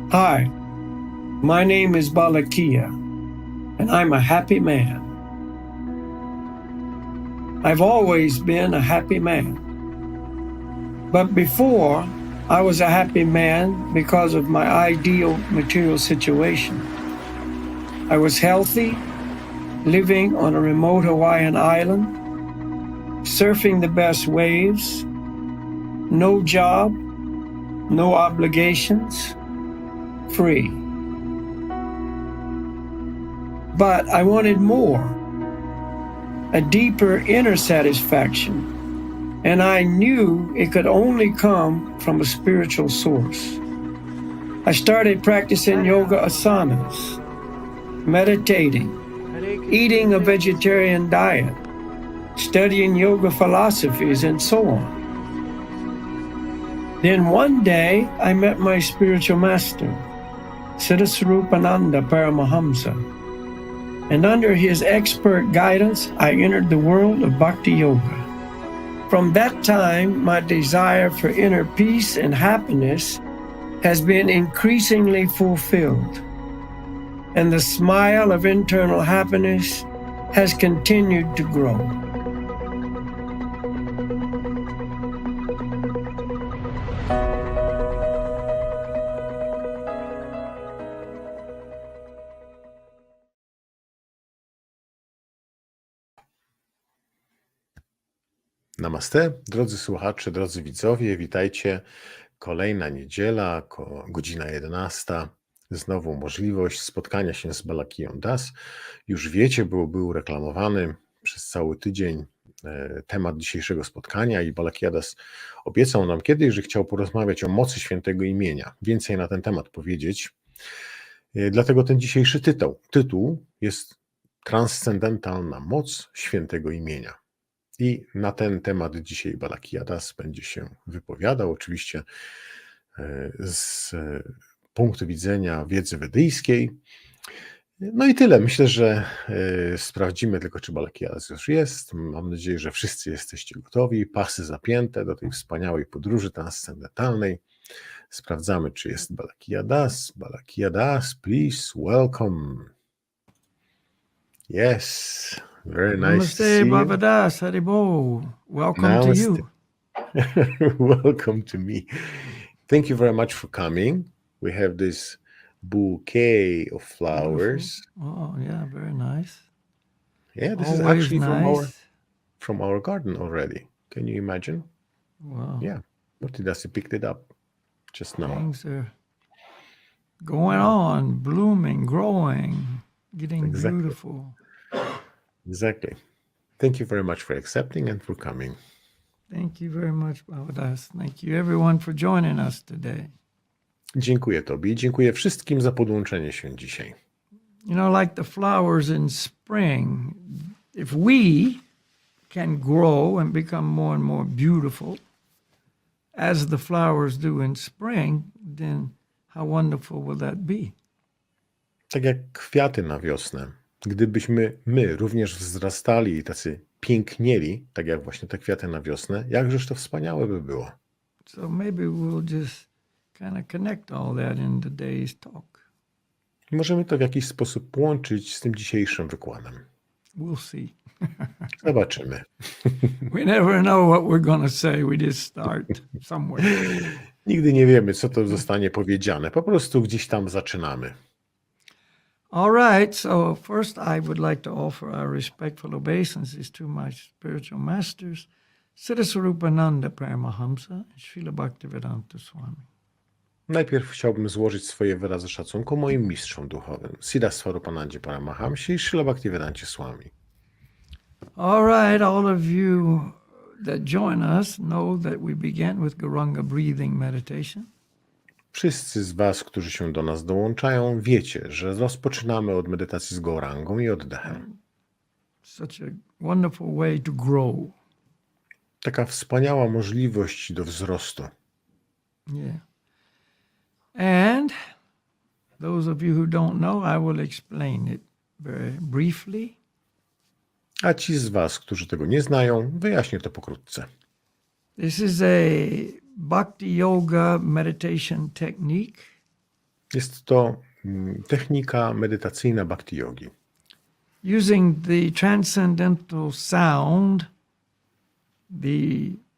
Hi, my name is Balakia, and I'm a happy man. I've always been a happy man. But before, I was a happy man because of my ideal material situation. I was healthy, living on a remote Hawaiian island, surfing the best waves, no job, no obligations, free. But I wanted more, a deeper inner satisfaction, and I knew it could only come from a spiritual source. I started practicing yoga asanas, meditating, eating a vegetarian diet, studying yoga philosophies, and so on. Then one day I met my spiritual master, Siddhasarupananda Paramahamsa, and under his expert guidance, I entered the world of Bhakti Yoga. From that time, my desire for inner peace and happiness has been increasingly fulfilled, and the smile of internal happiness has continued to grow. Namaste, drodzy słuchacze, drodzy widzowie, witajcie. Kolejna niedziela, godzina 11. Znowu możliwość spotkania się z Balakiją Das. Już wiecie, był reklamowany przez cały tydzień temat dzisiejszego spotkania i Balakija Das obiecał nam kiedyś, że chciał porozmawiać o mocy Świętego Imienia. Więcej na ten temat powiedzieć. Dlatego ten dzisiejszy tytuł jest Transcendentalna Moc Świętego Imienia. I na ten temat dzisiaj Balakija Das będzie się wypowiadał, oczywiście z punktu widzenia wiedzy wedyjskiej. No i tyle. Myślę, że sprawdzimy tylko, czy Balakija Das już jest. Mam nadzieję, że wszyscy jesteście gotowi. Pasy zapięte do tej wspaniałej podróży transcendentalnej. Sprawdzamy, czy jest Balakija Das. Balakija Das, please, welcome. Yes. Very nice Namaste, to see you. Baba Das, Haribo. Welcome Namaste. to you. Welcome to me. Thank you very much for coming. We have this bouquet of flowers. Oh, yeah, very nice. Yeah, this Always is actually nice. from our garden already. Can you imagine? Wow. Yeah, Bhaktidas picked it up just now. Things are going on, blooming, growing, getting Exactly. beautiful. Exactly. Thank you very much for accepting and for coming. Thank you very much, Baba Das. Thank you, everyone, for joining us today. Dziękuję Tobie i dziękuję wszystkim za podłączenie się dzisiaj. You know, like the flowers in spring, if we can grow and become more and more beautiful as the flowers do in spring, then how wonderful will that be? Tak jak kwiaty na wiosnę. Gdybyśmy my również wzrastali i tacy pięknieli, tak jak właśnie te kwiaty na wiosnę, jakżeż to wspaniałe by było. So maybe we'll just kind of connect all that in today's talk. Możemy to w jakiś sposób połączyć z tym dzisiejszym wykładem. We'll see. Zobaczymy. We never know what we're going to say. We just start somewhere. Nigdy nie wiemy, co to zostanie powiedziane. Po prostu gdzieś tam zaczynamy. All right, so first I would like to offer our respectful obeisances to my spiritual masters, Siddha Swarupananda Paramahamsa and Srila Bhaktivedanta Swami. Najpierw chciałbym złożyć swoje wyrazy szacunku moim mistrzom duchowym, Siddha Swarupanandzie Paramahamsie i Srila Bhaktivedancie Swami. All right, all of you that join us know that we begin with Guranga breathing meditation. Wszyscy z Was, którzy się do nas dołączają, wiecie, że rozpoczynamy od medytacji z Gaurangą i oddechem. Such a wonderful way to grow. Taka wspaniała możliwość do wzrostu. Yeah. And those of you who don't know, I will explain it very briefly. A ci z Was, którzy tego nie znają, wyjaśnię to pokrótce. This is a bhakti yoga meditation technique. Jest to technika medytacyjna bhakti yogi. Using the transcendental sound, the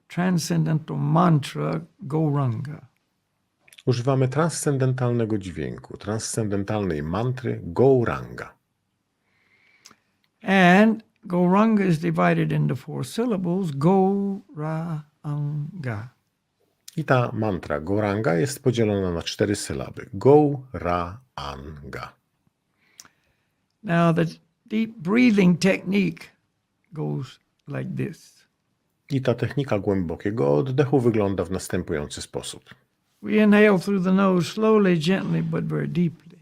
transcendental mantra Gauranga. Używamy transcendentalnego dźwięku, transcendentalnej mantry Gauranga. And Gauranga is divided into 4 syllables, Gauranga. I ta mantra Gauranga jest podzielona na 4 sylaby. Gauranga. Now the deep breathing technique goes like this. I ta technika głębokiego oddechu wygląda w następujący sposób. We inhale through the nose slowly, gently, but very deeply.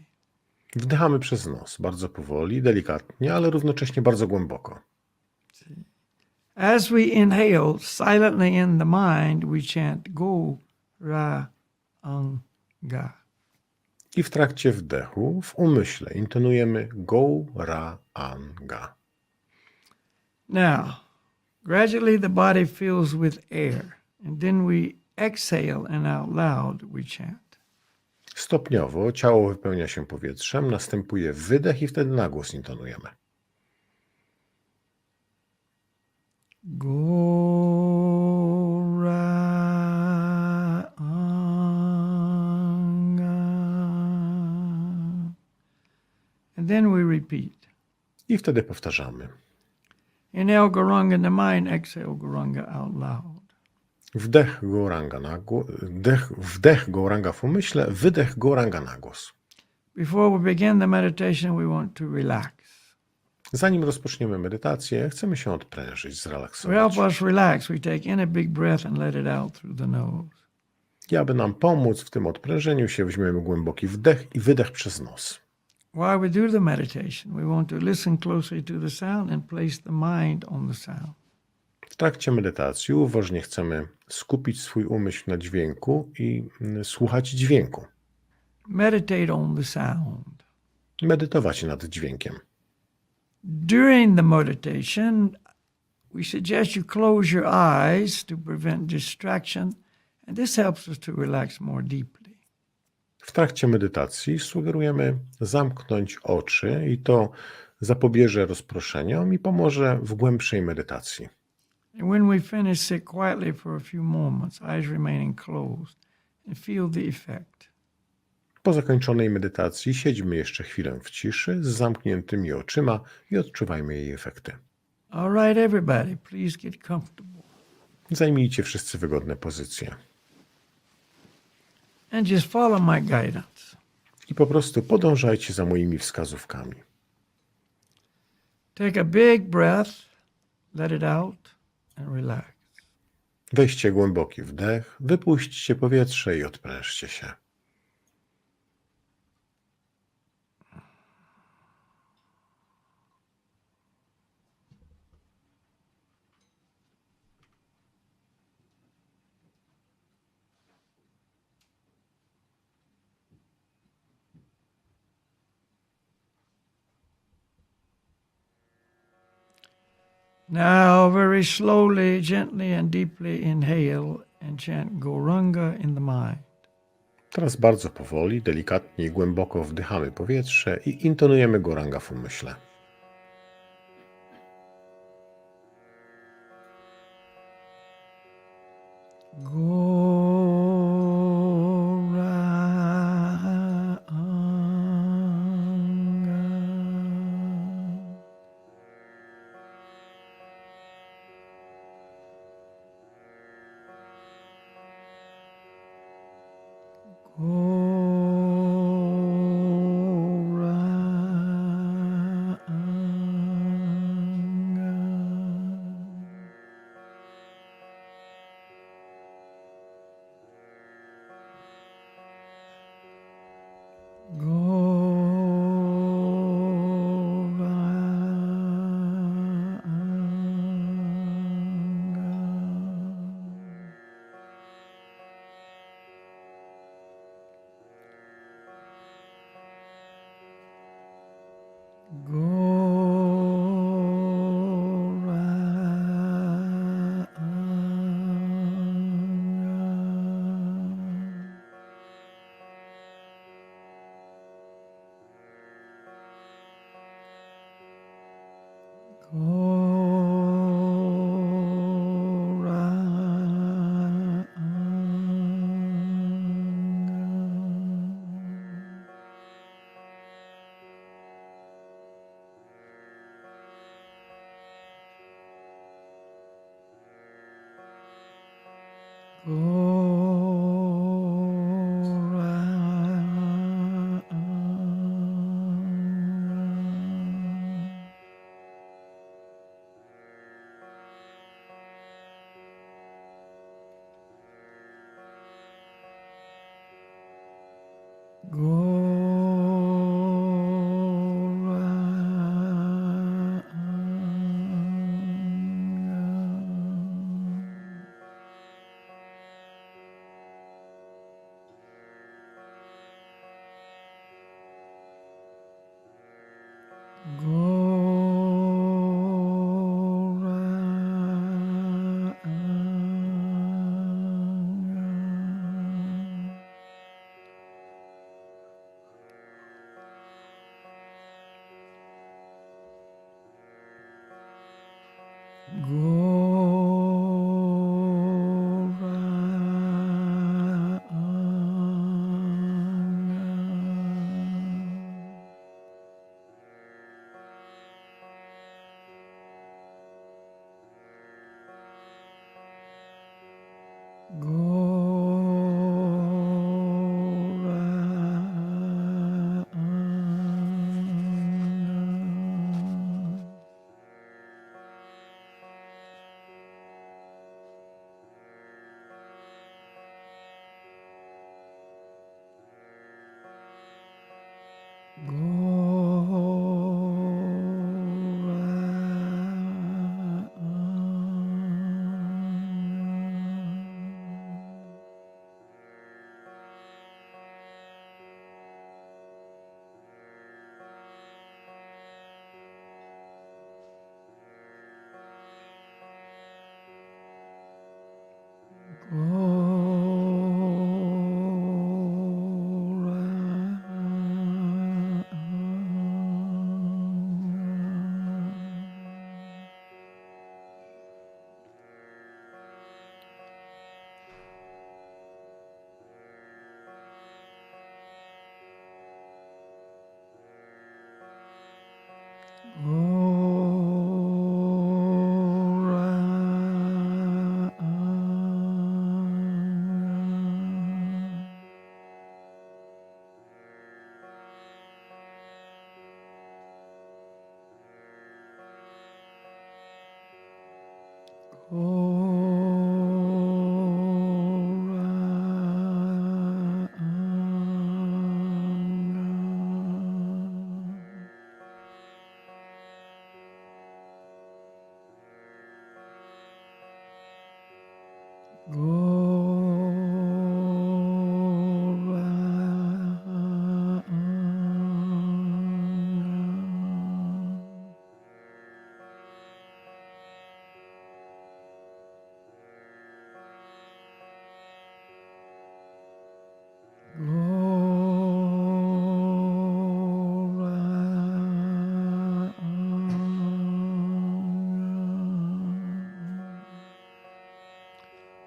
Wdychamy przez nos, bardzo powoli, delikatnie, ale równocześnie bardzo głęboko. As we inhale silently in the mind, we chant Gauranga. I w trakcie wdechu, w umyśle, intonujemy Gauranga. Now, gradually the body fills with air, and then we exhale and out loud we chant. Stopniowo ciało wypełnia się powietrzem, następuje wydech i wtedy na głos intonujemy. Gauranga. And then we repeat. I wtedy powtarzamy. Inhale Gauranga in the mind, exhale Gauranga out loud. Wdech Gauranga na głos, wdech Gauranga w umyśle, wydech Gauranga na głos. Before we begin the meditation, we want to relax. Zanim rozpoczniemy medytację, chcemy się odprężyć, To zrelaksować. help us relax, we take in a big breath and let it out through the nose. I aby nam pomóc w tym odprężeniu się, weźmiemy głęboki wdech i wydech przez nos. While we do the meditation, we want to listen closely to the sound and place the mind on the sound. W trakcie medytacji uważnie chcemy skupić swój umysł na dźwięku i słuchać dźwięku. Meditate on the sound. Medytować nad dźwiękiem. During the meditation, we suggest you close your eyes to prevent distraction, and this helps us to relax more deeply. W trakcie medytacji sugerujemy zamknąć oczy i to zapobieże rozproszeniom i pomoże w głębszej medytacji. And when we finish, sit quietly for a few moments, eyes remaining closed, and feel the effect. Po zakończonej medytacji siedźmy jeszcze chwilę w ciszy z zamkniętymi oczyma i odczuwajmy jej efekty. All right, everybody, please get comfortable. Zajmijcie wszyscy wygodne pozycje. And just follow my guidance. I po prostu podążajcie za moimi wskazówkami. Take a big breath, let it out, and relax. Weźcie głęboki wdech, wypuśćcie powietrze i odprężcie się. Now, very slowly, gently, and deeply inhale and chant Gauranga in the mind. Teraz bardzo powoli, delikatnie i głęboko wdychamy powietrze i intonujemy Gauranga w umyśle. Gauranga.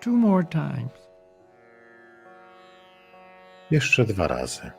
Two more times. Jeszcze 2 razy.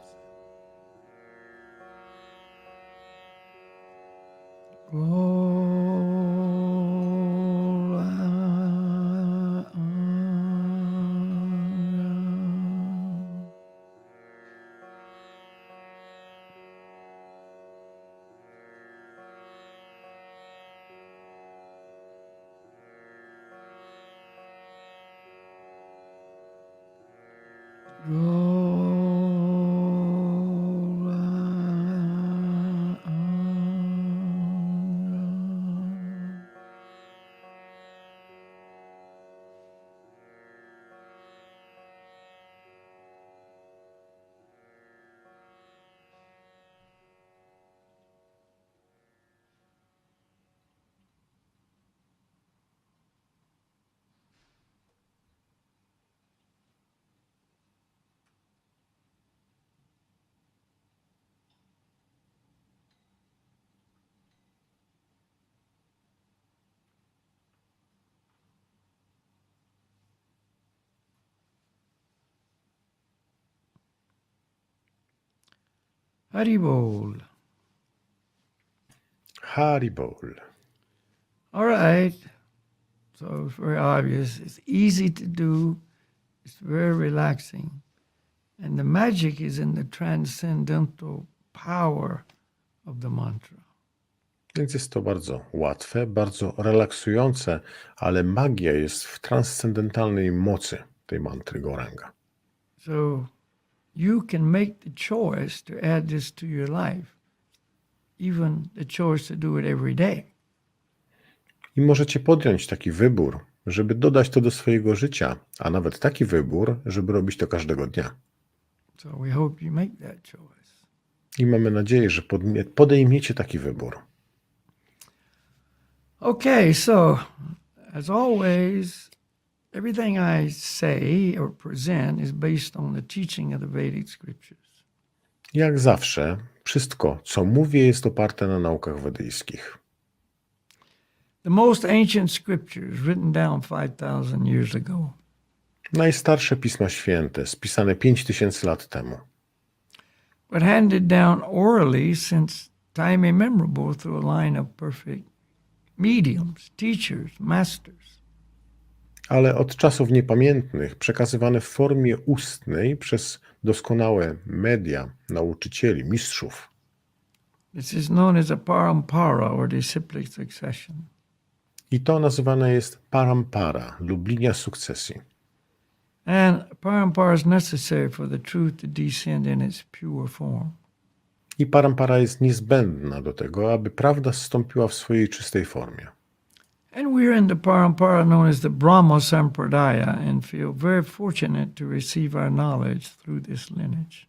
Haribol. Haribol. All right. So it's very obvious. It's easy to do. It's very relaxing. And the magic is in the transcendental power of the mantra. Więc jest to bardzo łatwe, bardzo relaksujące, ale magia jest w transcendentalnej mocy tej mantry Goranga. So you can make the choice to add this to your life, even the choice to do it every day. I możecie podjąć taki wybór, żeby dodać to do swojego życia, a nawet taki wybór, żeby robić to każdego dnia. So we hope you make that choice. I mamy nadzieję, że podejmiecie taki wybór. Okay, so as always, everything I say or present is based on the teaching of the Vedic scriptures. Jak zawsze, wszystko, co mówię, jest oparte na naukach wedyjskich. The most ancient scriptures written down 5,000 years ago. Najstarsze Pisma Święte, spisane 5000 lat temu. But handed down orally since time immemorable through a line of perfect mediums, teachers, masters. Ale od czasów niepamiętnych przekazywane w formie ustnej przez doskonałe media, nauczycieli, mistrzów. This is known as a parampara or disciplic succession. I to nazywane jest parampara lub linia sukcesji. And parampara is necessary for the truth to descend in its pure form. I parampara jest niezbędna do tego, aby prawda zstąpiła w swojej czystej formie. And we're in the parampara known as the Brahma Sampradaya and feel very fortunate to receive our knowledge through this lineage.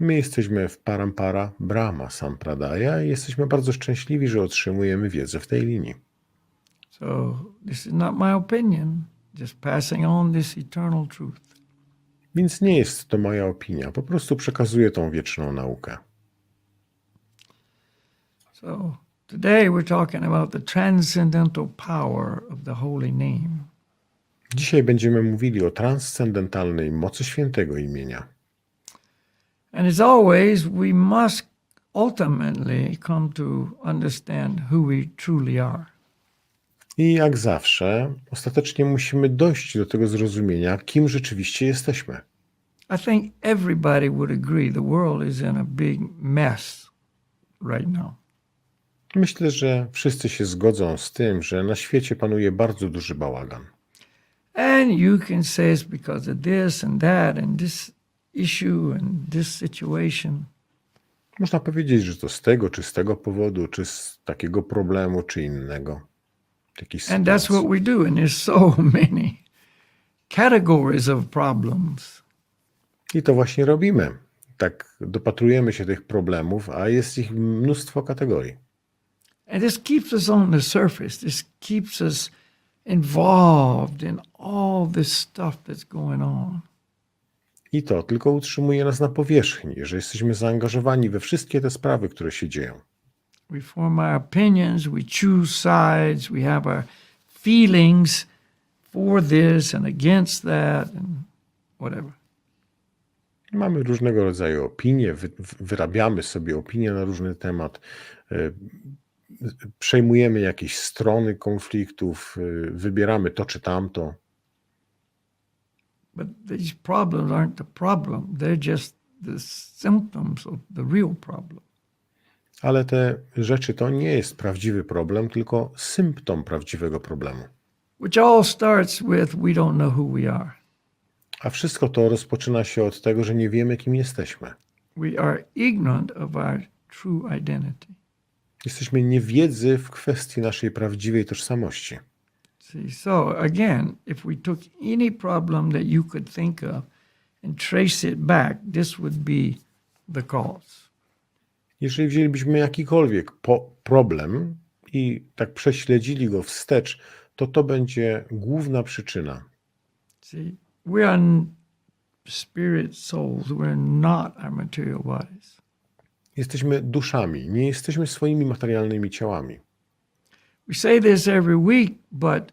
My jesteśmy w parampara Brahma Sampradaya i jesteśmy bardzo szczęśliwi, że otrzymujemy wiedzę w tej linii. So this is not my opinion, just passing on this eternal truth. Więc nie jest to moja opinia, po prostu przekazuję tą wieczną naukę. So today we're talking about the transcendental power of the holy name. Dzisiaj będziemy mówili o transcendentalnej mocy Świętego Imienia. And as always, we must ultimately come to understand who we truly are. I jak zawsze, ostatecznie musimy dojść do tego zrozumienia, kim rzeczywiście jesteśmy. I think everybody would agree the world is in a big mess right now. Myślę, że wszyscy się zgodzą z tym, że na świecie panuje bardzo duży bałagan. And you can say it's because of this and that and this issue and this situation. Można powiedzieć, że to z tego, czy z tego powodu, czy z takiego problemu, czy innego. And that's what we do, and there's so many categories of problems. I to właśnie robimy. Tak dopatrujemy się tych problemów, a jest ich mnóstwo kategorii. And this keeps us on the surface. This keeps us involved in all this stuff that's going on. I to tylko utrzymuje nas na powierzchni, że jesteśmy zaangażowani we wszystkie te sprawy, które się dzieją. We form our opinions, we choose sides, we have our feelings for this and against that and whatever. Mamy różnego rodzaju opinie, wyrabiamy sobie opinie na różny temat, przejmujemy jakieś strony konfliktów, wybieramy to czy tamto. But these problems aren't the problem. They're just the symptoms of the real problem. Ale te rzeczy to nie jest prawdziwy problem, tylko symptom prawdziwego problemu. Which all starts with we don't know who we are. A wszystko to rozpoczyna się od tego, że nie wiemy, kim jesteśmy. We are ignorant of our true identity. Jesteśmy niewiedzy w kwestii naszej prawdziwej tożsamości. See, so again, if we took any problem that you could think of and trace it back, this would be the cause. Jeżeli wzięlibyśmy jakikolwiek problem i tak prześledzili go wstecz, to będzie główna przyczyna. See, we are spirit souls. We're not our material bodies. Jesteśmy duszami, nie jesteśmy swoimi materialnymi ciałami. We say this every week, but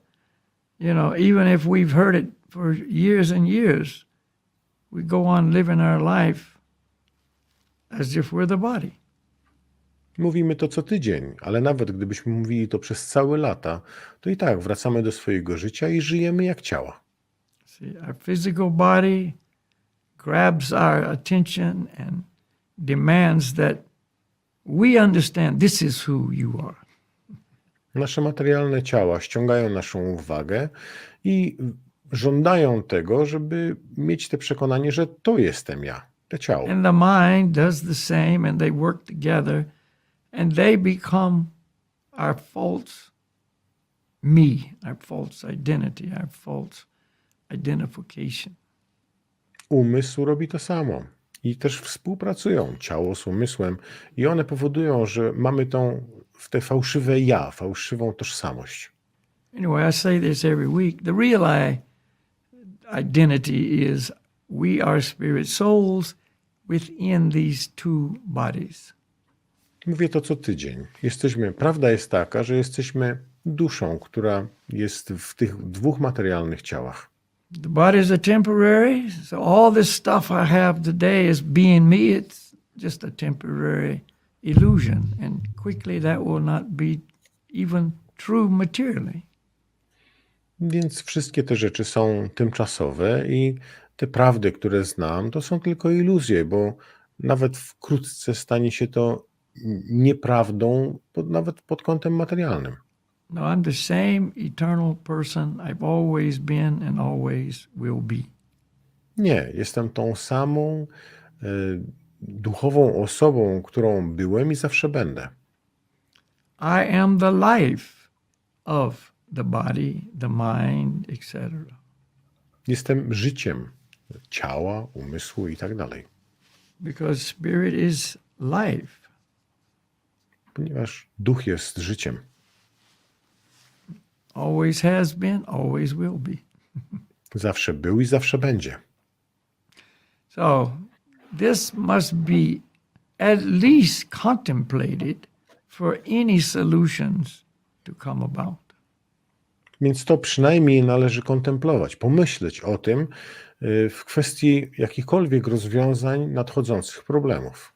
even if we've heard it for years and years, we go on living our life as if we're the body. Mówimy to co tydzień, ale nawet gdybyśmy mówili to przez całe lata, to i tak wracamy do swojego życia i żyjemy jak ciała. See, our physical body grabs our attention and demands that we understand this is who you are. Nasze materialne ciała ściągają naszą uwagę i żądają tego, żeby mieć te przekonanie, że to jestem ja, to ciało. And the mind does the same, and they work together, and they become our false me, our false identity, our false identification. Umysł robi to samo i też współpracują, ciało z umysłem, i one powodują, że mamy te fałszywe ja, fałszywą tożsamość. Anyway, I say this every week. The real identity is we are spirit souls within these two bodies. Mówię to co tydzień. Prawda jest taka, że jesteśmy duszą, która jest w tych dwóch materialnych ciałach. The bodies are temporary, so all this stuff I have today as being me, it's just a temporary illusion, and quickly that will not be even true materially. Więc wszystkie te rzeczy są tymczasowe i te prawdy, które znam, to są tylko iluzje, bo nawet wkrótce stanie się to nieprawdą, nawet pod kątem materialnym. No, I'm the same eternal person I've always been and always will be. Nie, jestem tą samą duchową osobą, którą byłem i zawsze będę. I am the life of the body, the mind, etc. Jestem życiem ciała, umysłu i tak dalej. Because spirit is life. Ponieważ duch jest życiem. Always has been, always will be. Zawsze był i zawsze będzie. So this must be at least contemplated for any solutions to come about. Więc to przynajmniej należy kontemplować, pomyśleć o tym w kwestii jakichkolwiek rozwiązań nadchodzących problemów.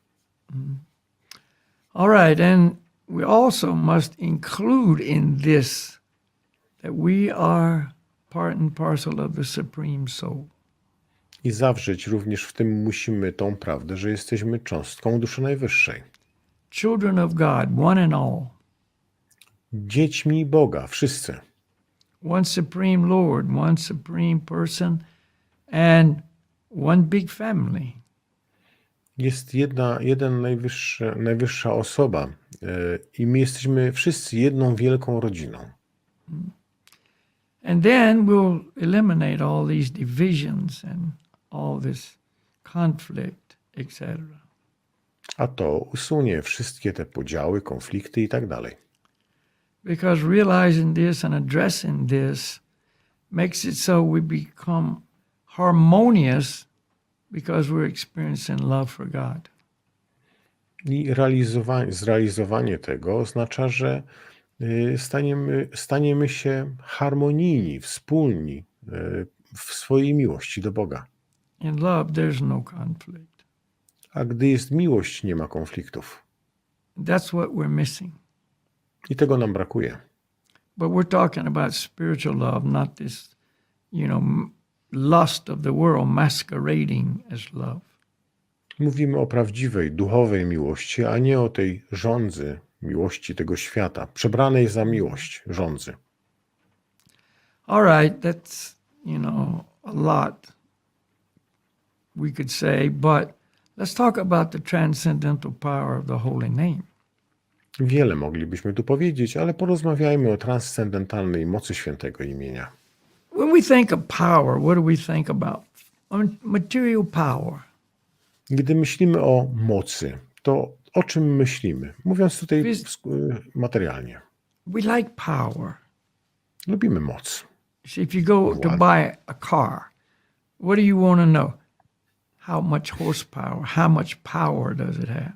All right, and we also must include in this that we are part and parcel of the Supreme Soul. I zawrzeć również w tym musimy tą prawdę, że jesteśmy cząstką duszy najwyższej. Children of God, one and all. Dziećmi Boga, wszyscy. One Supreme Lord, one Supreme Person, and one big family. Jest najwyższa osoba i my jesteśmy wszyscy jedną wielką rodziną. And then we'll eliminate all these divisions and all this conflict, etc. A to usunie wszystkie te podziały, konflikty i tak dalej. Because realizing this and addressing this makes it so we become harmonious because we're experiencing love for God. I zrealizowanie tego oznacza, że staniemy się harmonijni, wspólni w swojej miłości do Boga. In love, there's no conflict. A gdy jest miłość, nie ma konfliktów. That's what we're missing. I tego nam brakuje. But we're talking about spiritual love, not this, lust of the world masquerading as love. Mówimy o prawdziwej, duchowej miłości, a nie o tej żądzy miłości tego świata, przebranej za miłość żądzy. All right, that's, a lot we could say, but let's talk about the transcendental power of the holy name. Wiele moglibyśmy tu powiedzieć, ale porozmawiajmy o transcendentalnej mocy Świętego Imienia. When we think of power, what do we think about? Material power. Gdy myślimy o mocy, to o czym myślimy? Mówiąc tutaj materialnie. We like power. Lubimy moc. See, if you go to buy a car, what do you want to know? How much horsepower, how much power does it have?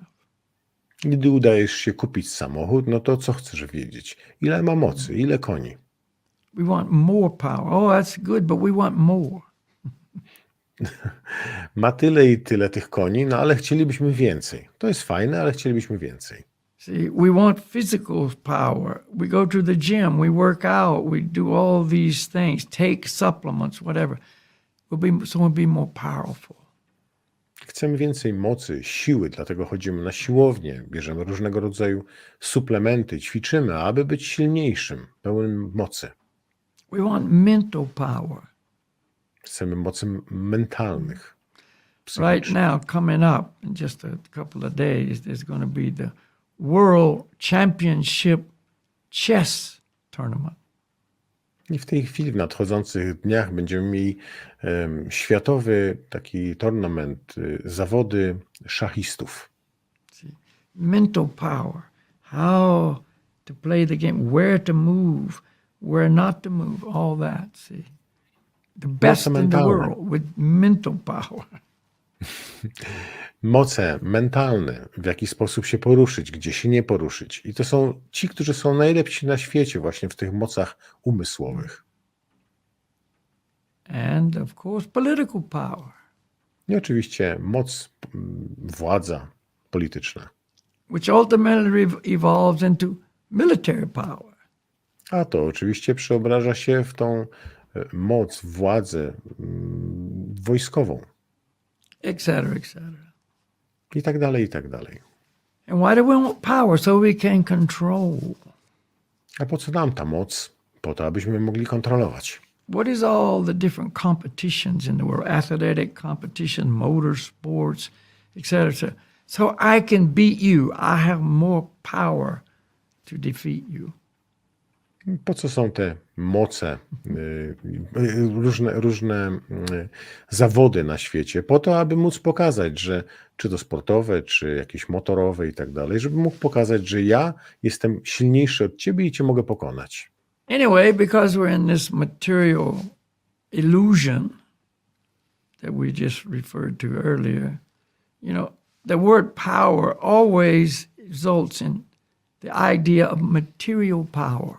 Gdy udajesz się kupić samochód, no to co chcesz wiedzieć? Ile ma mocy, ile koni? We want more power. Oh, that's good, but we want more. Ma tyle i tyle tych koni, no ale chcielibyśmy więcej. To jest fajne, ale chcielibyśmy więcej. See, we want physical power. We go to the gym, we work out, we do all these things, take supplements, whatever. We'll be more powerful. Chcemy więcej mocy, siły, dlatego chodzimy na siłownię, bierzemy różnego rodzaju suplementy, ćwiczymy, aby być silniejszym, pełnym mocy. We want mental power. Chcemy mocy mentalnych. Right now, coming up in just a couple of days, there's going to be the World Championship Chess Tournament. I w tej chwili, w nadchodzących dniach będziemy mieli światowy taki tournament, zawody szachistów. See, mental power, how to play the game, where to move, where not to move, all that. See, the best in the world with mental power. Moce mentalne, w jaki sposób się poruszyć, gdzie się nie poruszyć. I to są ci, którzy są najlepsi na świecie właśnie w tych mocach umysłowych. And of course, political power. I oczywiście moc, władza polityczna. Which ultimately evolves into military power. A to oczywiście przeobraża się w tą moc, władzę wojskową. Etc., etc. I tak dalej, i tak dalej. And why do we want power? So we can control. A po co nam ta moc? Po to, abyśmy mogli kontrolować. What is all the different competitions in the world? Athletic competition, motorsports, etc., etc. So I can beat you. I have more power to defeat you. Po co są te moce, różne zawody na świecie? Po to, aby móc pokazać, że czy to sportowe, czy jakieś motorowe i tak dalej, żeby mógł pokazać, że ja jestem silniejszy od ciebie i cię mogę pokonać. Anyway, because we're in this material illusion that we just referred to earlier, you know, the word power always results in the idea of material power.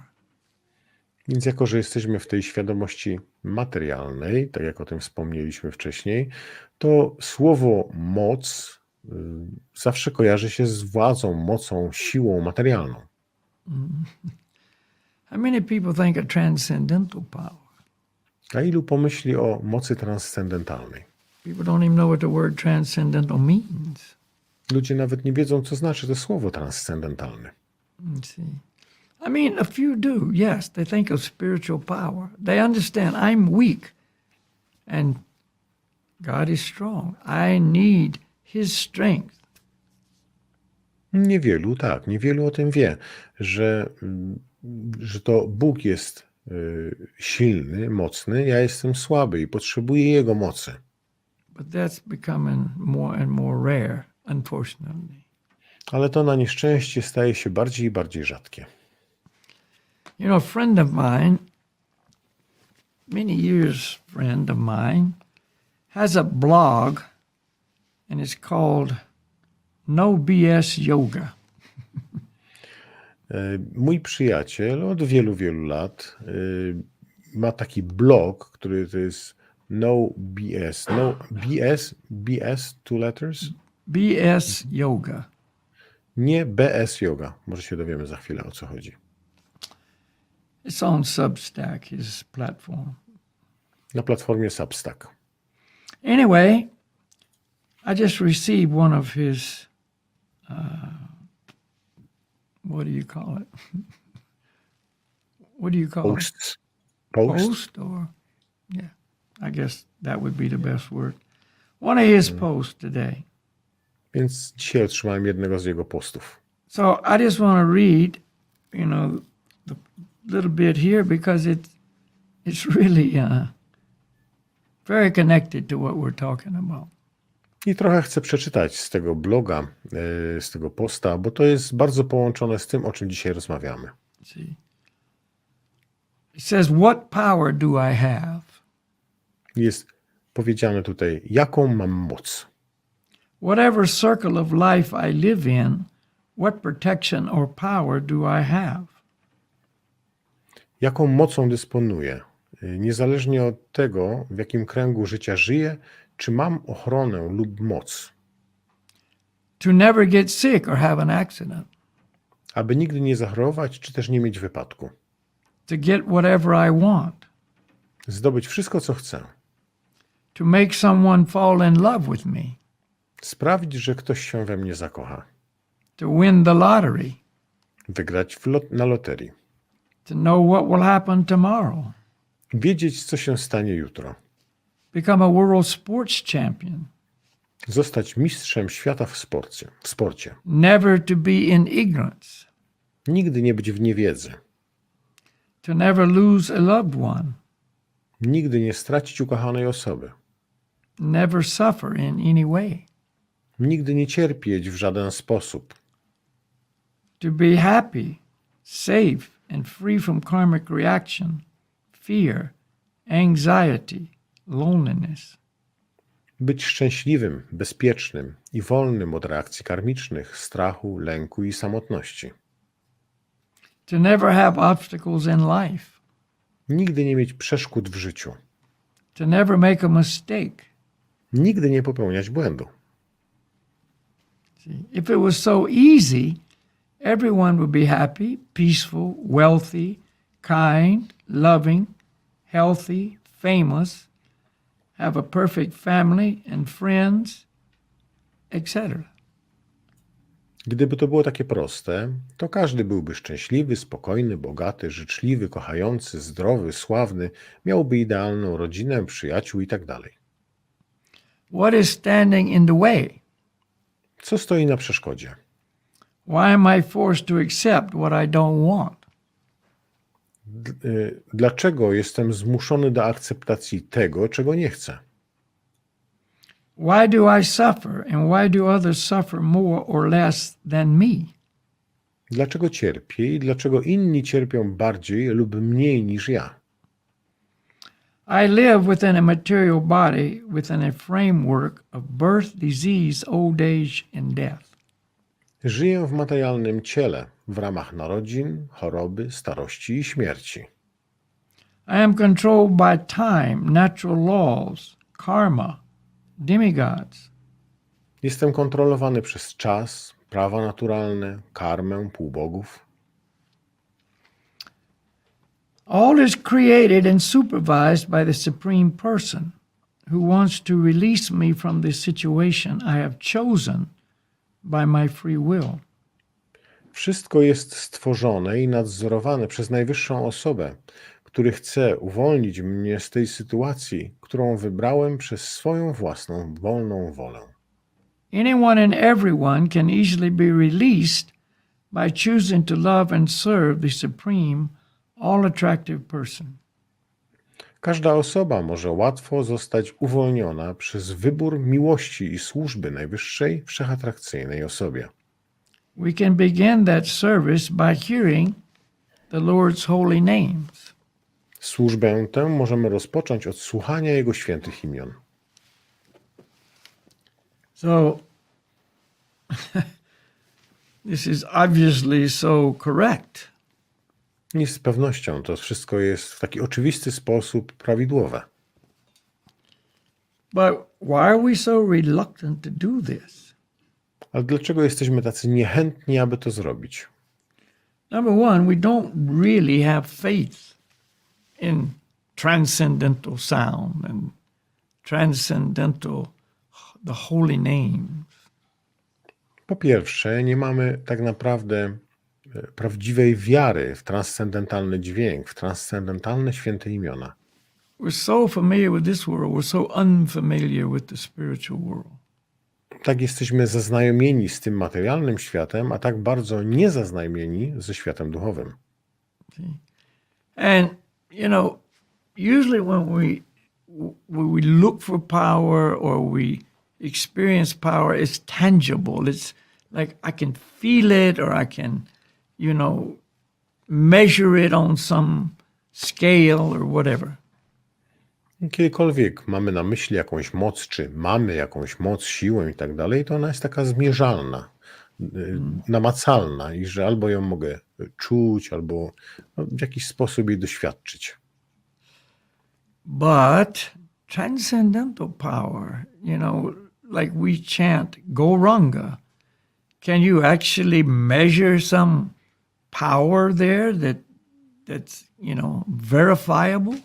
Więc jako, że jesteśmy w tej świadomości materialnej, tak jak o tym wspomnieliśmy wcześniej, to słowo moc zawsze kojarzy się z władzą, mocą, siłą materialną. How many people think of transcendental power? A ilu pomyśli o mocy transcendentalnej? People don't even know what the word transcendental means. Ludzie nawet nie wiedzą, co znaczy to słowo transcendentalny. Let's see. I mean, a few do, yes. They think of spiritual power. They understand I'm weak and God is strong. I need His strength. Niewielu o tym wie, że to Bóg jest silny, mocny, ja jestem słaby i potrzebuję Jego mocy. But that's becoming more and more rare, unfortunately. Ale to na nieszczęście staje się bardziej i bardziej rzadkie. You know, a friend of mine, many years friend of mine, has a blog and it's called No BS Yoga. Mój przyjaciel od wielu, wielu lat ma taki blog, który to jest No BS. No BS, two letters? BS Yoga. Nie BS Yoga. Może się dowiemy za chwilę, o co chodzi. It's on Substack, his platform. Na platformie Substack. Anyway, I just received one of his, what do you call it? What do you call Posts. it? Post or, yeah, I guess that would be the best word. one of his posts today. Więc dzisiaj otrzymałem jednego z jego postów. So I just want to read, the little bit here because it's really very connected to what we're talking about. I trochę chcę przeczytać z tego bloga, z tego posta, bo to jest bardzo połączone z tym, o czym dzisiaj rozmawiamy. See, it says, "What power do I have? Jest powiedziane tutaj, jaką mam moc. Whatever circle of life I live in, what protection or power do I have? Jaką mocą dysponuję, niezależnie od tego, w jakim kręgu życia żyję, czy mam ochronę lub moc, To never get sick or have an accident, aby nigdy nie zachorować, czy też nie mieć wypadku, to get whatever I want, zdobyć wszystko, co chcę, to make someone fall in love with me, sprawić, że ktoś się we mnie zakocha, to win the lottery, wygrać na loterii, to know what will happen tomorrow, wiedzieć, co się stanie jutro, become a world sports champion, zostać mistrzem świata w sporcie, never to be in ignorance, nigdy nie być w niewiedzy, to never lose a loved one, nigdy nie stracić ukochanej osoby, never suffer in any way, nigdy nie cierpieć w żaden sposób, to be happy, safe, and free from karmic reaction, fear, anxiety, loneliness, być szczęśliwym, bezpiecznym i wolnym od reakcji karmicznych, strachu, lęku i samotności. to never have obstacles in life, Nigdy nie mieć przeszkód w życiu. to never make a mistake. Nigdy nie popełniać błędu. See, if it was so easy, everyone would be happy, peaceful, wealthy, kind, loving, healthy, famous, have a perfect family and friends, etc. Gdyby to było takie proste, to każdy byłby szczęśliwy, spokojny, bogaty, życzliwy, kochający, zdrowy, sławny, miałby idealną rodzinę, przyjaciół itd. What is standing in the way? Co stoi na przeszkodzie? Why am I forced to accept what I don't want? Dlaczego jestem zmuszony do akceptacji tego, czego nie chcę? Why do I suffer and why do others suffer more or less than me? Dlaczego cierpię i dlaczego inni cierpią bardziej lub mniej niż ja? I live within a material body within a framework of birth, disease, old age, and death. Żyję w materialnym ciele w ramach narodzin, choroby, starości i śmierci. I am controlled by time, natural laws, karma, demigods. Jestem kontrolowany przez czas, prawa naturalne, karmę, półbogów. All is created and supervised by the Supreme Person who wants to release me from this situation I have chosen by my free will. Wszystko jest stworzone i nadzorowane przez najwyższą osobę, który chce uwolnić mnie z tej sytuacji, którą wybrałem przez swoją własną wolną wolę. Anyone and everyone can easily be released by choosing to love and serve the Supreme, all-attractive person. Każda osoba może łatwo zostać uwolniona przez wybór miłości i służby najwyższej, wszechatrakcyjnej osobie. We can begin that service by hearing the Lord's holy names. Służbę tę możemy rozpocząć od słuchania Jego świętych imion. So, this is obviously so correct. I z pewnością to wszystko jest w taki oczywisty sposób prawidłowe. But why are we so reluctant to do this? Ale dlaczego jesteśmy tacy niechętni, aby to zrobić? Number one, we don't really have faith in transcendental sound and the holy names. Po pierwsze, nie mamy tak naprawdę prawdziwej wiary w transcendentalny dźwięk, w transcendentalne święte imiona. we're so familiar with this world, we're so unfamiliar with the spiritual world. Tak jesteśmy zaznajomieni z tym materialnym światem, a tak bardzo niezaznajomieni ze światem duchowym. See? And, usually when we look for power or we experience power, it's tangible. It's like I can feel it or I can, measure it on some scale or whatever. Kiedykolwiek mamy na myśli jakąś moc, czy mamy jakąś moc, siłę i tak dalej, to ona jest taka zmierzalna, namacalna i że albo ją mogę czuć, albo w jakiś sposób jej doświadczyć. But transcendental power, like we chant Gauranga, can you actually measure some power there that's, verifiable?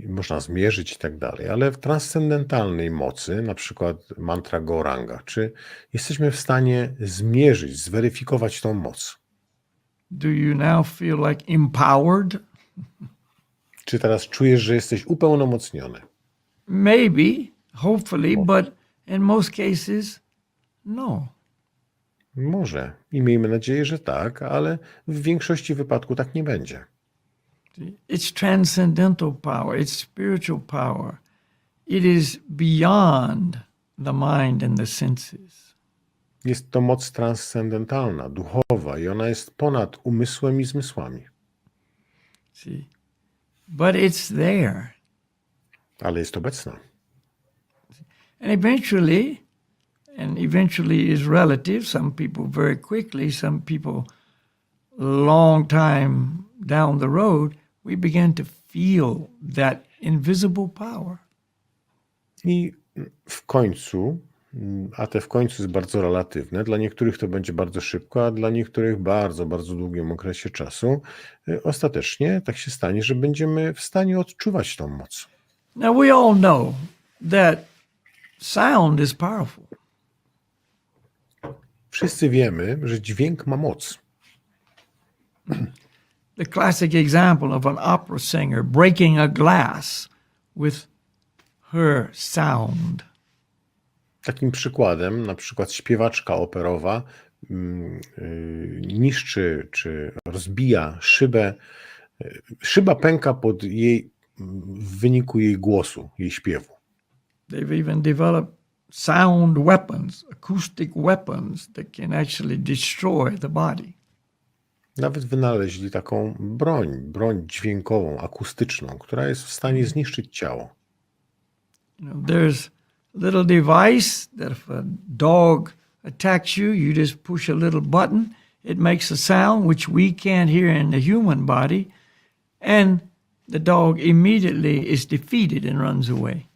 Można zmierzyć i tak dalej, ale w transcendentalnej mocy, na przykład mantra Gauranga, czy jesteśmy w stanie zmierzyć, zweryfikować tą moc? Do you now feel like empowered? Czy teraz czujesz, że jesteś upełnomocniony? Maybe, hopefully, but in most cases, no. Może. I miejmy nadzieję, że tak, ale w większości wypadków tak nie będzie. It's transcendental power. It's spiritual power. It is beyond the mind and the senses. Jest to moc transcendentalna, duchowa i ona jest ponad umysłem i zmysłami. See, but it's there. Ale jest obecna. And eventually is relative. Some people very quickly, some people long time down the road, we begin to feel that invisible power. I w końcu, a te w końcu jest bardzo relatywne, dla niektórych to będzie bardzo szybko, a dla niektórych bardzo, bardzo długim okresie czasu, ostatecznie tak się stanie, że będziemy w stanie odczuwać tą moc. Now we all know that sound is powerful. Wszyscy wiemy, że dźwięk ma moc. The classic example of an opera singer breaking a glass with her sound. Takim przykładem, na przykład śpiewaczka operowa niszczy czy rozbija szybę. Szyba pęka w wyniku jej głosu, jej śpiewu. They've even developed sound weapons, acoustic weapons that can actually destroy the body. Nawet wynaleźli taką broń dźwiękową, akustyczną, która jest w stanie zniszczyć ciało. There's a little device that if a dog attacks you, you just push a little button, it makes a sound which we can't hear in the human body, and the dog immediately is defeated and runs away.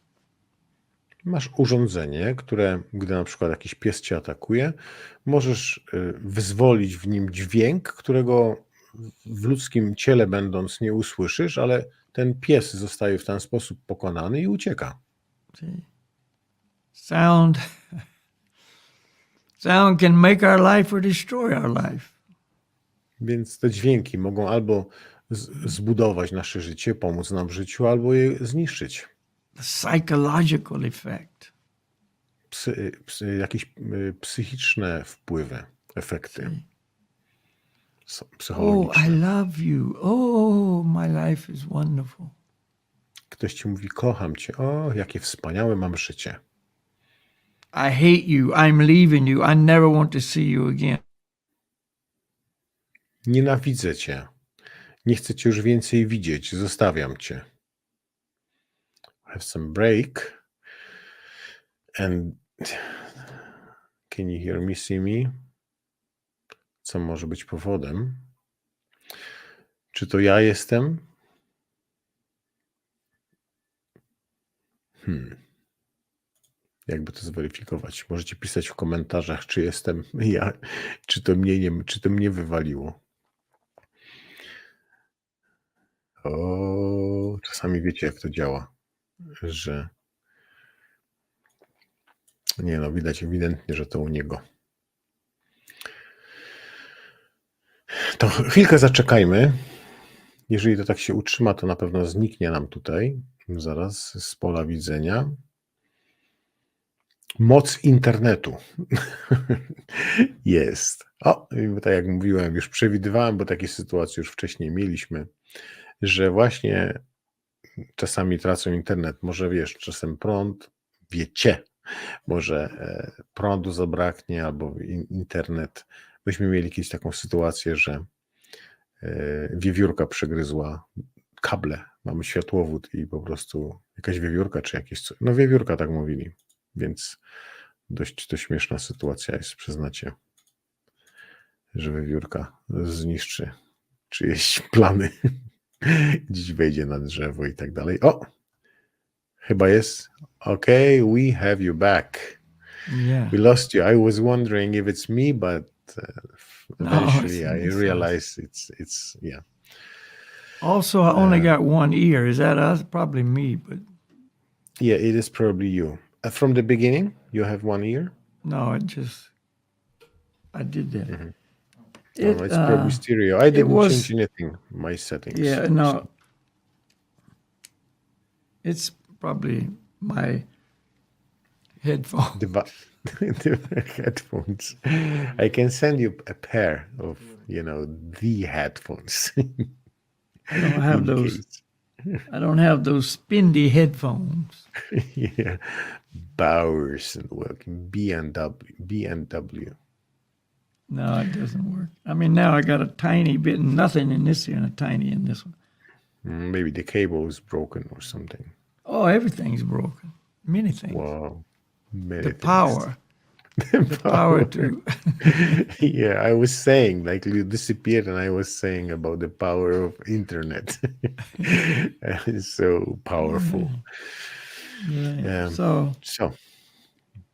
Masz urządzenie, które, gdy na przykład jakiś pies cię atakuje, możesz wyzwolić w nim dźwięk, którego w ludzkim ciele będąc nie usłyszysz, ale ten pies zostaje w ten sposób pokonany i ucieka. Sound can make our life or destroy our life. Więc te dźwięki mogą albo zbudować nasze życie, pomóc nam w życiu, albo je zniszczyć. The psychological effect. Jakieś psychiczne wpływy, efekty Oh, psychologiczne. I love you. Oh, my life is wonderful. Ktoś ci mówi, kocham cię. O, jakie wspaniałe mam życie. I hate you. I'm leaving you. I never want to see you again. Nienawidzę cię. Nie chcę cię już więcej widzieć. Zostawiam cię. I have some break. And can you hear me, see me? Co może być powodem? Czy to ja jestem? Jakby to zweryfikować? Możecie pisać w komentarzach, czy jestem ja, czy to mnie wywaliło. O, czasami wiecie, jak to działa, że nie no, widać ewidentnie, że to u niego. To chwilkę zaczekajmy. Jeżeli to tak się utrzyma, to na pewno zniknie nam tutaj zaraz z pola widzenia. Moc internetu jest. O, i tak jak mówiłem, już przewidywałem, bo takie sytuacje już wcześniej mieliśmy, że właśnie czasami tracą internet. Może wiesz, czasem prąd, wiecie, może prądu zabraknie albo internet. Myśmy mieli kiedyś taką sytuację, że wiewiórka przegryzła kable. Mamy światłowód i po prostu jakaś wiewiórka czy jakieś coś. No wiewiórka tak mówili, więc dość to śmieszna sytuacja jest, przyznacie, że wiewiórka zniszczy czyjeś plany. Dziś wejdzie na drzewo i tak dalej. O! Chyba jest. Okay, we have you back. Yeah. We lost you. I was wondering if it's me, but eventually No, I realized it's yeah. Also, I only got one ear. Is that us? Probably me, but Yeah, it is probably you. From the beginning, you have one ear? no, I did that. No, it's probably stereo. I didn't change anything, my settings. Yeah, no. It's probably my headphone. The headphones. I can send you a pair of, the headphones. I don't have in those. case. I don't have those spindy headphones. Yeah. Bowers and working. B&W. No, it doesn't work. I mean, now I got a tiny bit, nothing in this ear and a tiny in this one. Maybe the cable is broken or something. Oh, everything's broken. Many things. Wow. Many The things. power. The power to. Yeah, I was saying, like you disappeared, and I was saying about the power of internet. It's so powerful. Yeah. So.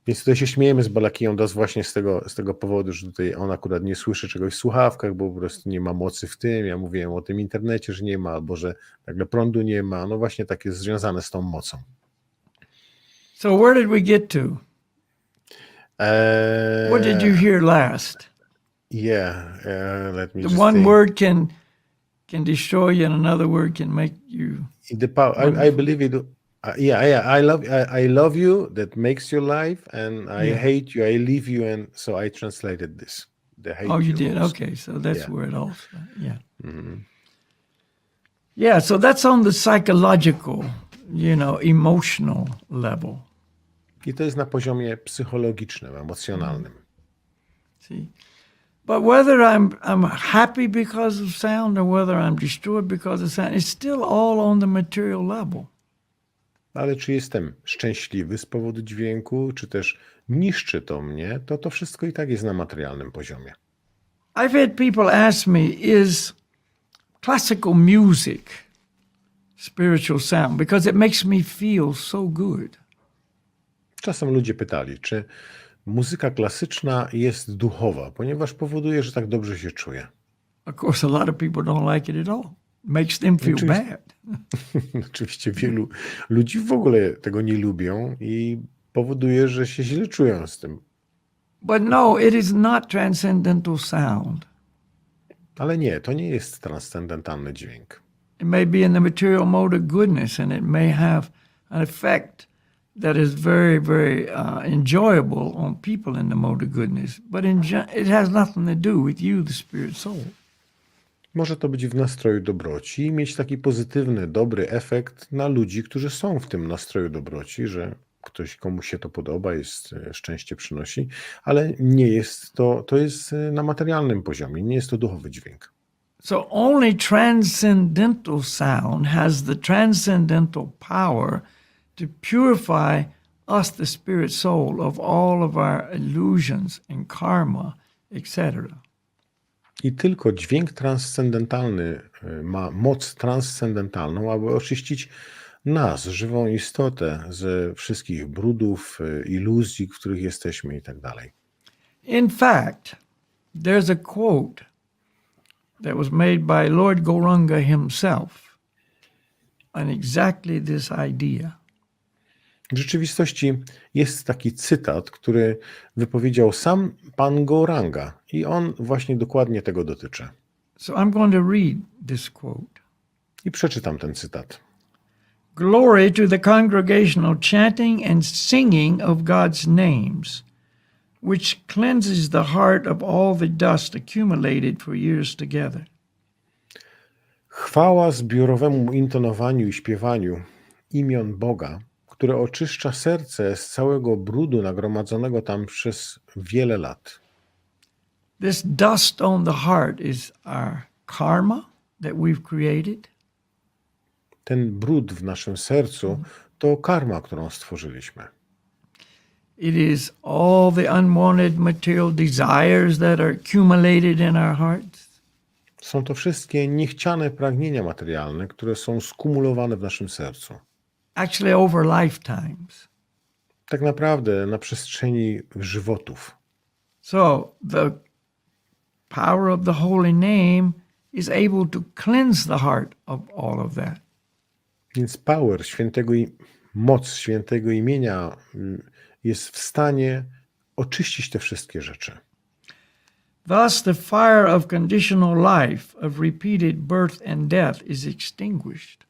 Więc tutaj się śmiejemy z Balakiją Das właśnie z tego powodu, że tutaj on akurat nie słyszy czegoś w słuchawkach, bo po prostu nie ma mocy w tym. Ja mówiłem o tym internecie, że nie ma, albo że nagle prądu nie ma. No właśnie tak jest związane z tą mocą. So where did we get to? What did you hear last? Yeah, let me The just one think. word can destroy you, and another word can make you. The power. I believe it. I love you. That makes your life, and I hate you. I leave you, and so I translated this. The hate. Oh, you did. also. Okay, so that's where it also. Yeah. Mm-hmm. Yeah. So that's on the psychological, emotional level. I to jest na poziomie psychologicznym, emocjonalnym. See, but whether I'm happy because of sound or whether I'm destroyed because of sound, it's still all on the material level. Ale czy jestem szczęśliwy z powodu dźwięku, czy też niszczy to mnie, to wszystko i tak jest na materialnym poziomie. I've had people ask me, is classical music spiritual sound? Because it makes me feel so good. Czasem ludzie pytali, czy muzyka klasyczna jest duchowa, ponieważ powoduje, że tak dobrze się czuję. Of course, a lot of people don't like it at all. Makes them feel bad. Oczywiście wielu ludzi w ogóle tego nie lubią i powoduje, że się źle czują z tym. But no, it is not transcendental sound. Ale nie, to nie jest transcendentalny dźwięk. It may be in the material mode of goodness, and it may have an effect that is very, very enjoyable on people in the mode of goodness. But it has nothing to do with you, the spirit soul. Może to być w nastroju dobroci i mieć taki pozytywny, dobry efekt na ludzi, którzy są w tym nastroju dobroci, że komuś się to podoba, szczęście przynosi, ale nie jest to jest na materialnym poziomie, nie jest to duchowy dźwięk. So only transcendental sound has the transcendental power to purify us, the spirit soul, of all of our illusions and karma, etc. I tylko dźwięk transcendentalny ma moc transcendentalną, aby oczyścić nas, żywą istotę, ze wszystkich brudów, iluzji, w których jesteśmy i tak dalej. In fact, there's a quote that was made by Lord Gauranga himself on exactly this idea. W rzeczywistości jest taki cytat, który wypowiedział sam pan Gauranga i on właśnie dokładnie tego dotyczy. So I'm going to read this quote. I przeczytam ten cytat. Glory to the congregational chanting and singing of God's names, which cleanses the heart of all the dust accumulated for years together. Chwała zbiorowemu intonowaniu i śpiewaniu imion Boga, które oczyszcza serce z całego brudu nagromadzonego tam przez wiele lat. This dust on the heart is our karma that we've created. Ten brud w naszym sercu to karma, którą stworzyliśmy. It is all the unwanted material desires that are accumulated in our hearts. Są to wszystkie niechciane pragnienia materialne, które są skumulowane w naszym sercu. Actually, over lifetimes. Tak naprawdę na przestrzeni żywotów. So the power of the holy name is able to cleanse the heart of all of that. Więc moc Świętego Imienia jest w stanie oczyścić te wszystkie rzeczy. Thus, the fire of conditional life, of repeated birth and death is extinguished.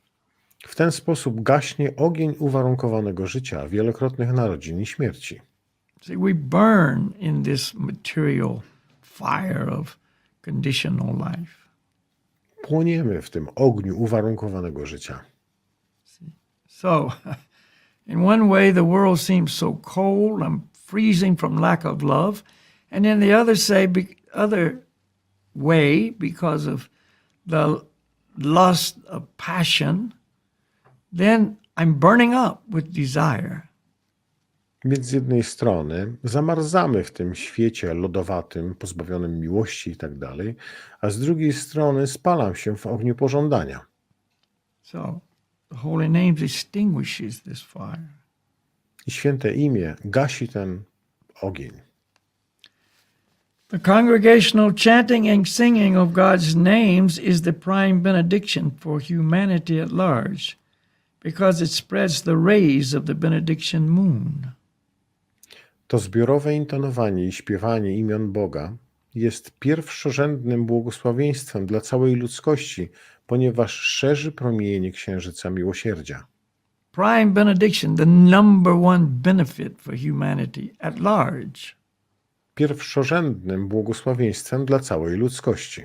W ten sposób gaśnie ogień uwarunkowanego życia, wielokrotnych narodzin i śmierci. See, we burn in this material fire of conditional life. Płoniemy w tym ogniu uwarunkowanego życia. So, in one way, the world seems so cold and freezing from lack of love, and in the other way, because of the lust of passion, then I'm burning up with desire. Więc z jednej strony zamarzamy w tym świecie lodowatym, pozbawionym miłości i tak dalej, a z drugiej strony spalam się w ogniu pożądania. So, the holy name extinguishes this fire. I święte imię gasi ten ogień. The congregational chanting and singing of God's names is the prime benediction for humanity at large, because it spreads the rays of the benediction moon. To zbiorowe intonowanie i śpiewanie imion Boga jest pierwszorzędnym błogosławieństwem dla całej ludzkości, ponieważ szerzy promienie księżyca miłosierdzia. Prime benediction, the number one benefit for humanity at large. Pierwszorzędnym błogosławieństwem dla całej ludzkości.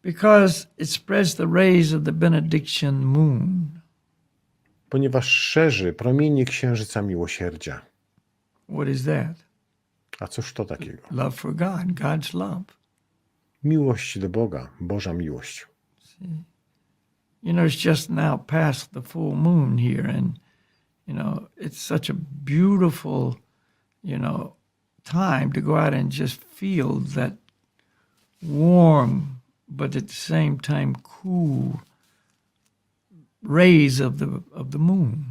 Because it spreads the rays of the benediction moon. Ponieważ szerzy promienie księżyca miłosierdzia. What is that? A cóż to takiego? Love for God, God's love. Miłość do Boga, Boża miłość. You know, it's just now past the full moon here, and, you know, it's such a beautiful, you know, time to go out and just feel that warm, but at the same time cool rays of the moon.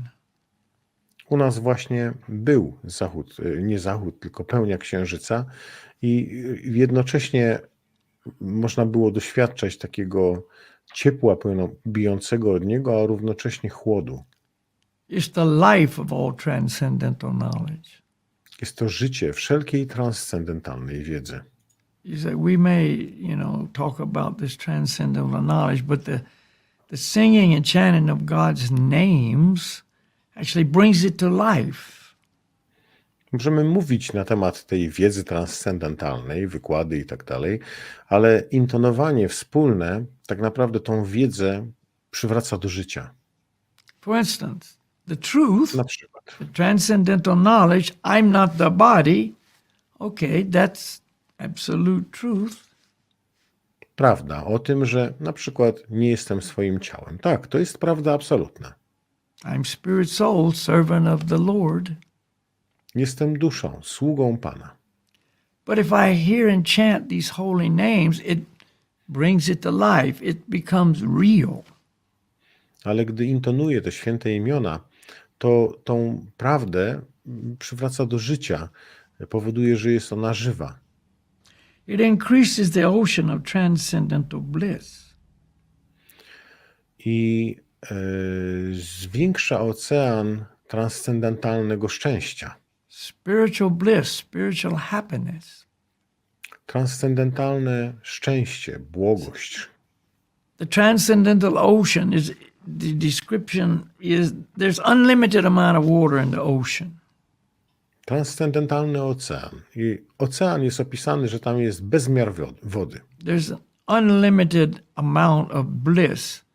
U nas właśnie był zachód, nie zachód, tylko pełnia księżyca i jednocześnie można było doświadczać takiego ciepła bijącego od niego, a równocześnie chłodu. It's the life of all transcendental knowledge. Jest to życie wszelkiej transcendentalnej wiedzy. You say we may, you know, talk about this transcendental knowledge, but the singing and chanting of God's names actually brings it to life. Możemy mówić na temat tej wiedzy transcendentalnej, wykłady i tak dalej, ale intonowanie wspólne tak naprawdę tą wiedzę przywraca do życia. For instance, the truth, Na przykład. the transcendental knowledge, I'm not the body, okay, that's absolute truth. Prawda o tym, że na przykład nie jestem swoim ciałem. Tak, to jest prawda absolutna. I'm spirit soul, servant of the Lord. Jestem duszą, sługą Pana. But if I hear and chant these holy names, it brings it to life. It becomes real. Ale gdy intonuję te święte imiona, to tą prawdę przywraca do życia, powoduje, że jest ona żywa. It increases the ocean of transcendental bliss. I zwiększa ocean transcendentalnego szczęścia. Spiritual bliss, spiritual happiness. Transcendentalne szczęście, błogość. The transcendental ocean is, the description is, there's unlimited amount of water in the ocean. Transcendentalny ocean. I ocean jest opisany, że tam jest bezmiar wody. There's an unlimited amount of bliss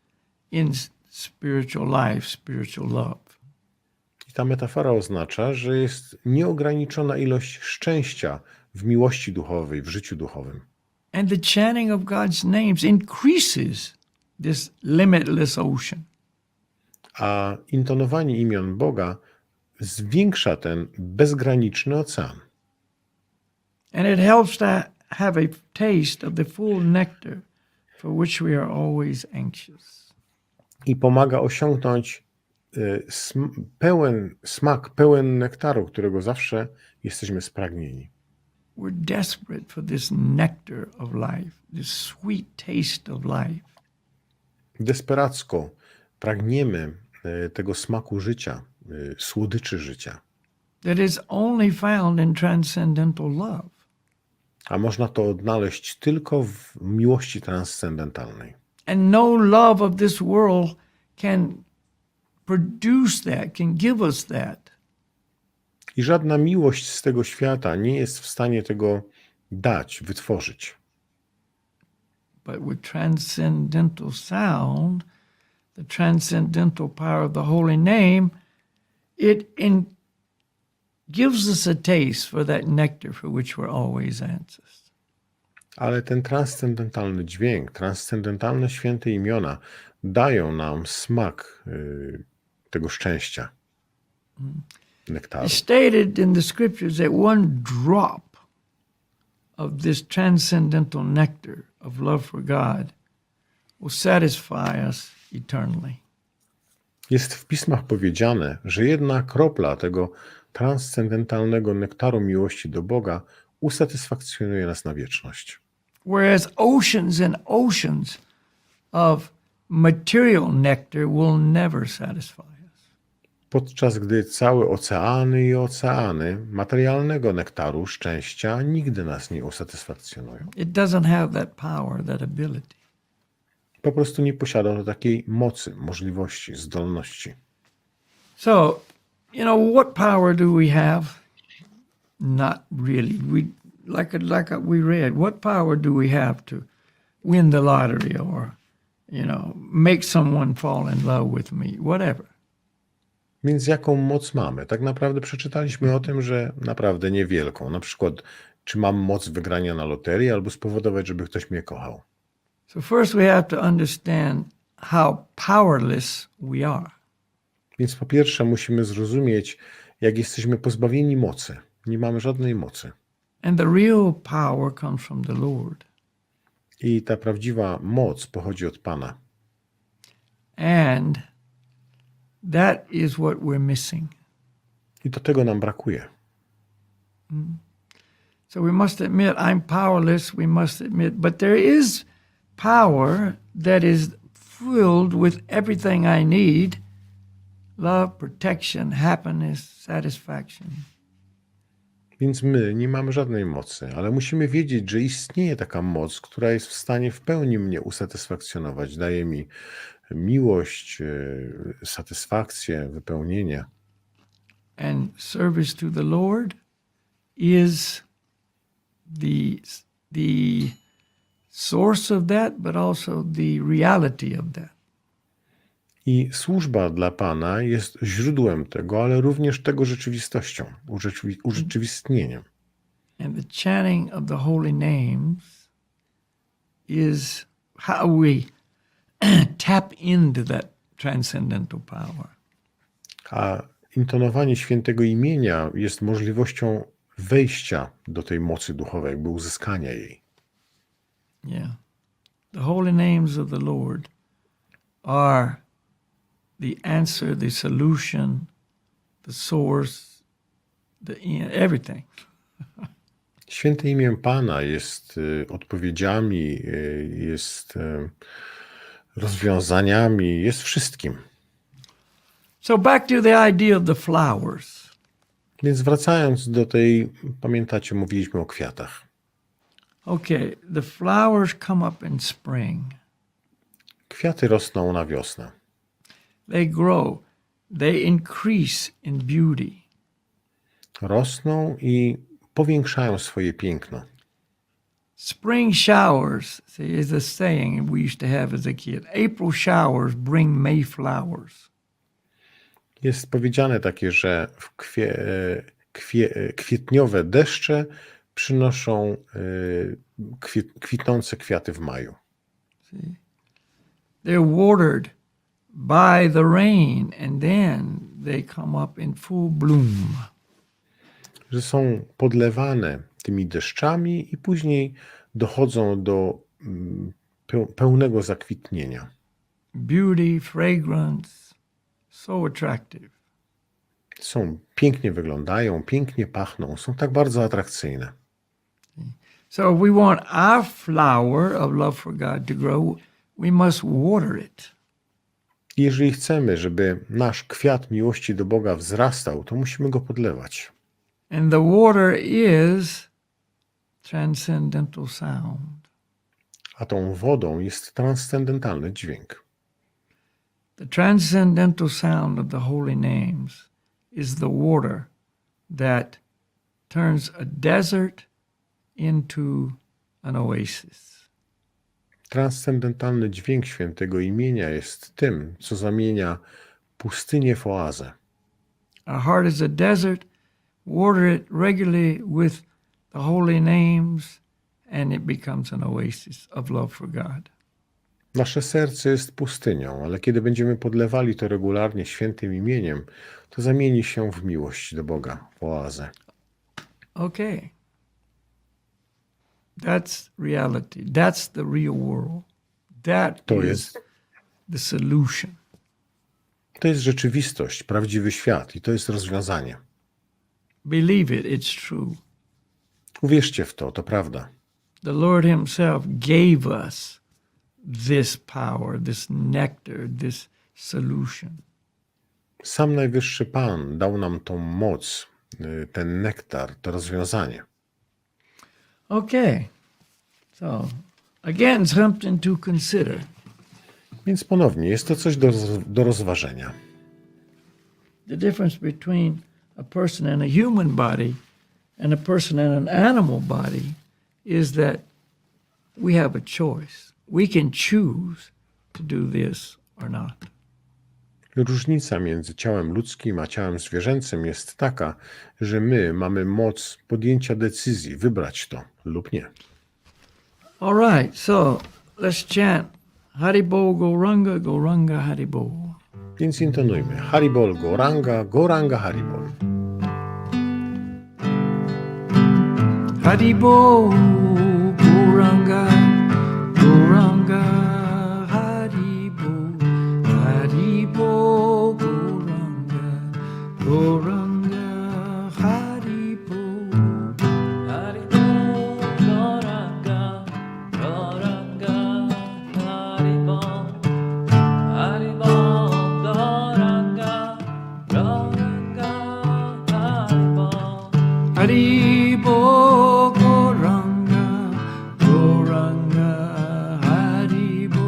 in spiritual life, spiritual love. I ta metafora oznacza, że jest nieograniczona ilość szczęścia w miłości duchowej, w życiu duchowym. And the chanting of God's names increases this limitless ocean. A intonowanie imion Boga zwiększa ten bezgraniczny ocean. And it helps to have a taste of the full nectar for which we are always anxious. I pomaga osiągnąć pełen smak, pełen nektaru, którego zawsze jesteśmy spragnieni. We're desperate for this nectar of life, this sweet taste of life. Desperacko pragniemy tego smaku życia, słodyczy życia. That is only found in transcendental love. A można to odnaleźć tylko w miłości transcendentalnej. And no love of this world can produce that, can give us that. I żadna miłość z tego świata nie jest w stanie tego dać, wytworzyć. But with transcendental sound, the transcendental power of the holy name, it gives us a taste for that nectar for which we're always anxious. Ale ten transcendentalny dźwięk, transcendentalne święte imiona dają nam smak tego szczęścia, nektaru. It's stated in the scriptures that one drop of this transcendental nectar of love for God will satisfy us eternally. Jest w pismach powiedziane, że jedna kropla tego transcendentalnego nektaru miłości do Boga usatysfakcjonuje nas na wieczność. Whereas oceans and oceans of material nectar will never satisfy us. Podczas gdy całe oceany i oceany materialnego nektaru szczęścia nigdy nas nie usatysfakcjonują. It doesn't have that power, that ability. Po prostu nie posiada to takiej mocy, możliwości, zdolności. So, what power do we have? Not really. Like we read, what power do we have to win the lottery or, make someone fall in love with me, whatever. Więc jaką moc mamy? Tak naprawdę przeczytaliśmy o tym, że naprawdę niewielką. Na przykład, czy mam moc wygrania na loterii albo spowodować, żeby ktoś mnie kochał. So first we have to understand how powerless we are. Więc po pierwsze musimy zrozumieć, jak jesteśmy pozbawieni mocy. Nie mamy żadnej mocy. And the real power comes from the Lord. I ta prawdziwa moc pochodzi od Pana. And that is what we're missing. I do tego nam brakuje. So we must admit, I'm powerless, we must admit, but there is power that is filled with everything I need: love, protection, happiness, satisfaction. Więc my nie mamy żadnej mocy, ale musimy wiedzieć, że istnieje taka moc, która jest w stanie w pełni mnie usatysfakcjonować. Daje mi miłość, satysfakcję, wypełnienie. And service to the Lord is the source of that, but also the reality of that. I służba dla Pana jest źródłem tego, ale również tego rzeczywistością, urzeczywistnieniem. And the chanting of the holy names is how we tap into that transcendental power. A intonowanie świętego imienia jest możliwością wejścia do tej mocy duchowej, jakby uzyskania jej. Yeah. The holy names of the Lord are the answer, the solution, the source, everything. Święte imię Pana jest odpowiedziami, jest rozwiązaniami, jest wszystkim. So back to the idea of the flowers. Więc wracając do tej, pamiętacie, mówiliśmy o kwiatach. Okay, the flowers come up in spring. Kwiaty rosną na wiosnę. They grow. They increase in beauty. Rosną i powiększają swoje piękno. Spring showers, see, is a saying we used to have as a kid. April showers bring May flowers. Jest powiedziane takie, że kwietniowe deszcze przynoszą kwitnące kwiaty w maju. See? They're watered by the rain and then they come up in full bloom. Że są podlewane tymi deszczami i później dochodzą do pełnego zakwitnienia. Beauty, fragrance, so attractive. Pięknie wyglądają, pięknie pachną, są tak bardzo atrakcyjne. So if we want our flower of love for God to grow, we must water it. Jeżeli chcemy, żeby nasz kwiat miłości do Boga wzrastał, to musimy go podlewać. And the water is transcendental sound. A tą wodą jest transcendentalny dźwięk. The transcendental sound of the holy names is the water that turns a desert into an oasis. Transcendentalny dźwięk Świętego Imienia jest tym, co zamienia pustynię w oazę. Our heart is a desert. Water it regularly with the holy names, and it becomes an oasis of love for God. Nasze serce jest pustynią, ale kiedy będziemy podlewali to regularnie świętym imieniem, to zamieni się w miłość do Boga, w oazę. Okay. That's reality. That's the real world. That To is jest, the solution. to jest rzeczywistość, prawdziwy świat i to jest rozwiązanie. Believe it, it's true. Uwierzcie w to, to prawda. The Lord Himself gave us this power, this nectar, this solution. Sam Najwyższy Pan dał nam tą moc, ten nektar, to rozwiązanie. Okay. So, again, something to consider. Więc ponownie, jest to coś do rozważenia. The difference between a person in a human body and a person in an animal body is that we have a choice. We can choose to do this or not. Różnica między ciałem ludzkim a ciałem zwierzęcym jest taka, że my mamy moc podjęcia decyzji, wybrać to lub nie. All right, so let's chant Haribo Goranga Haribo. Więc intonujmy Haribol Goranga, Goranga Haribol. Haribo Goranga Goranga Haribo Haribo Goranga Goranga Haribo Haribo Goranga Goranga Haribo Haribo Goranga Goranga Haribo Haribo Goranga Goranga Haribo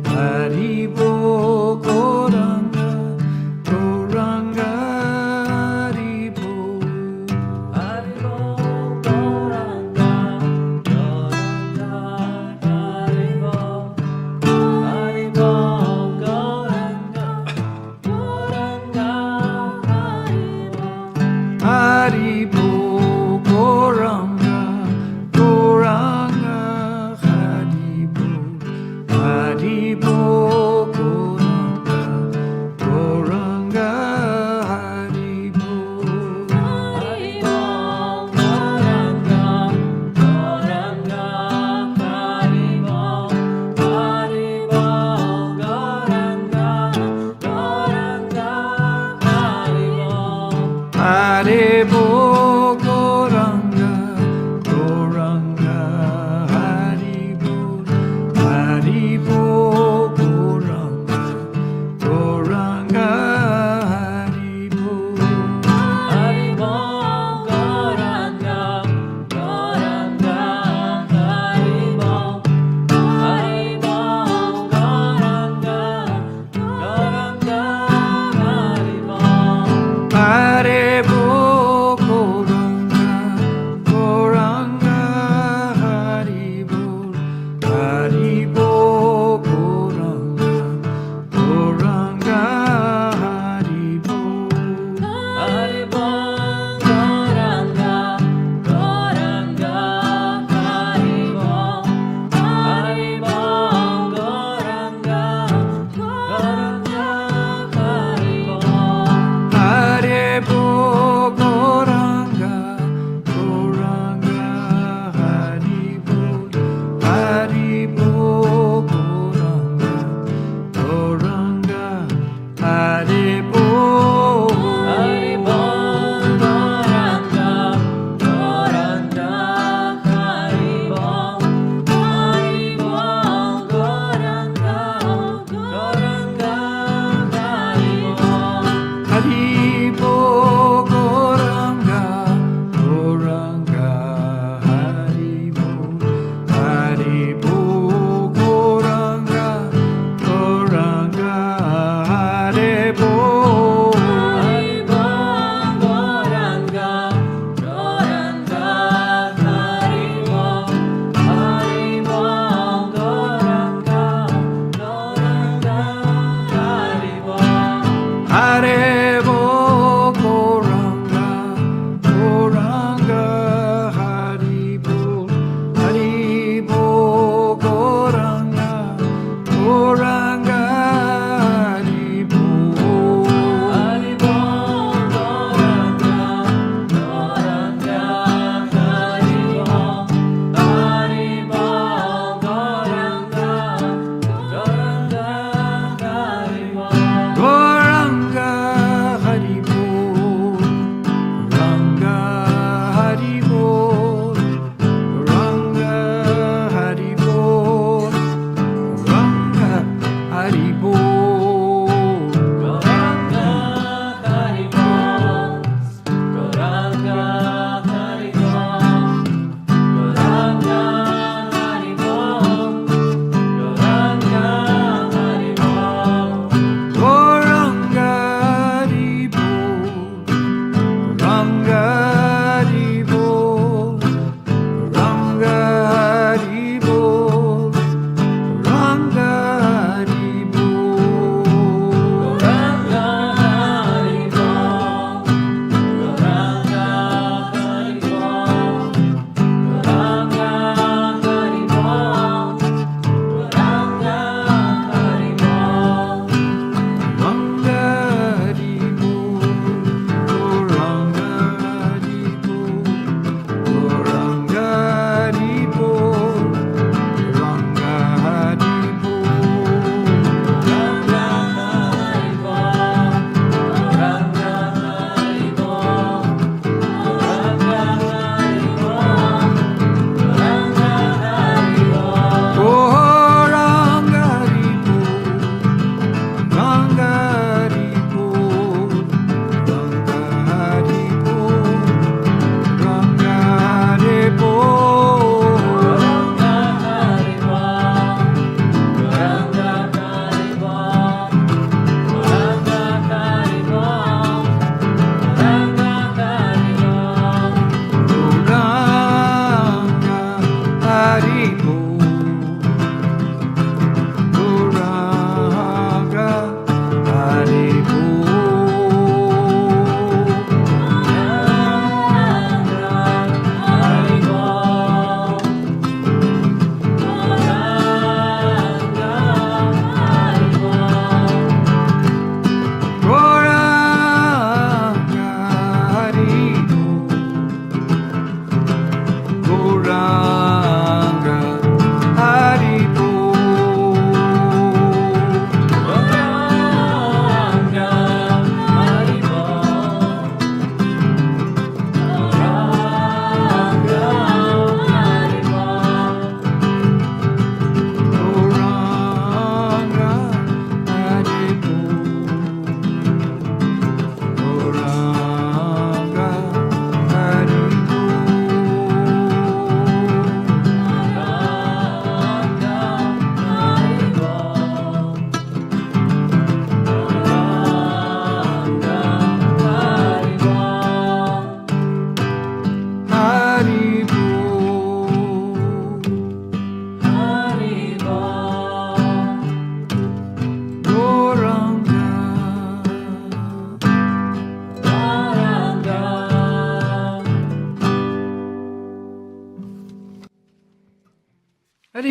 Haribo Goranga Goranga Haribo Haribo Goranga Goranga Haribo Haribo Goranga Goranga Haribo Haribo Goranga Goranga Haribo Haribo Goranga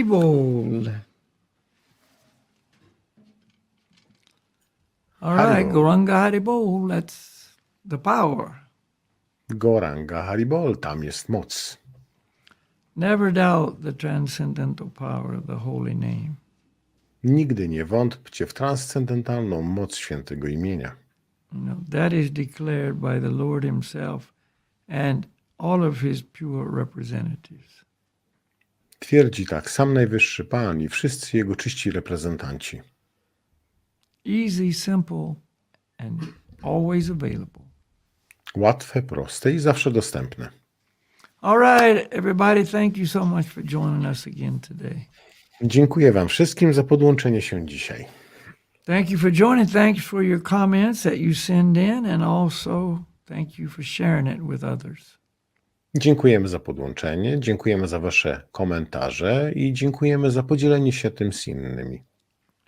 Haribol. All right, Haribol. Goranga Haribol, that's the power. Goranga Haribol, tam jest moc. Never doubt the transcendental power of the holy name. Nigdy nie wątpcie w transcendentalną moc Świętego Imienia. That is declared by the Lord himself and all of his pure representatives. Twierdzi tak sam Najwyższy Pan i wszyscy Jego czyści reprezentanci. Easy, simple, and always available. Łatwe, proste i zawsze dostępne. All right, everybody, thank you so much for joining us again today. Dziękuję Wam wszystkim za podłączenie się dzisiaj. Thank you for joining. Thanks for your comments that you send in, and also thank you for sharing it with others. Dziękujemy za podłączenie, dziękujemy za Wasze komentarze i dziękujemy za podzielenie się tym z innymi.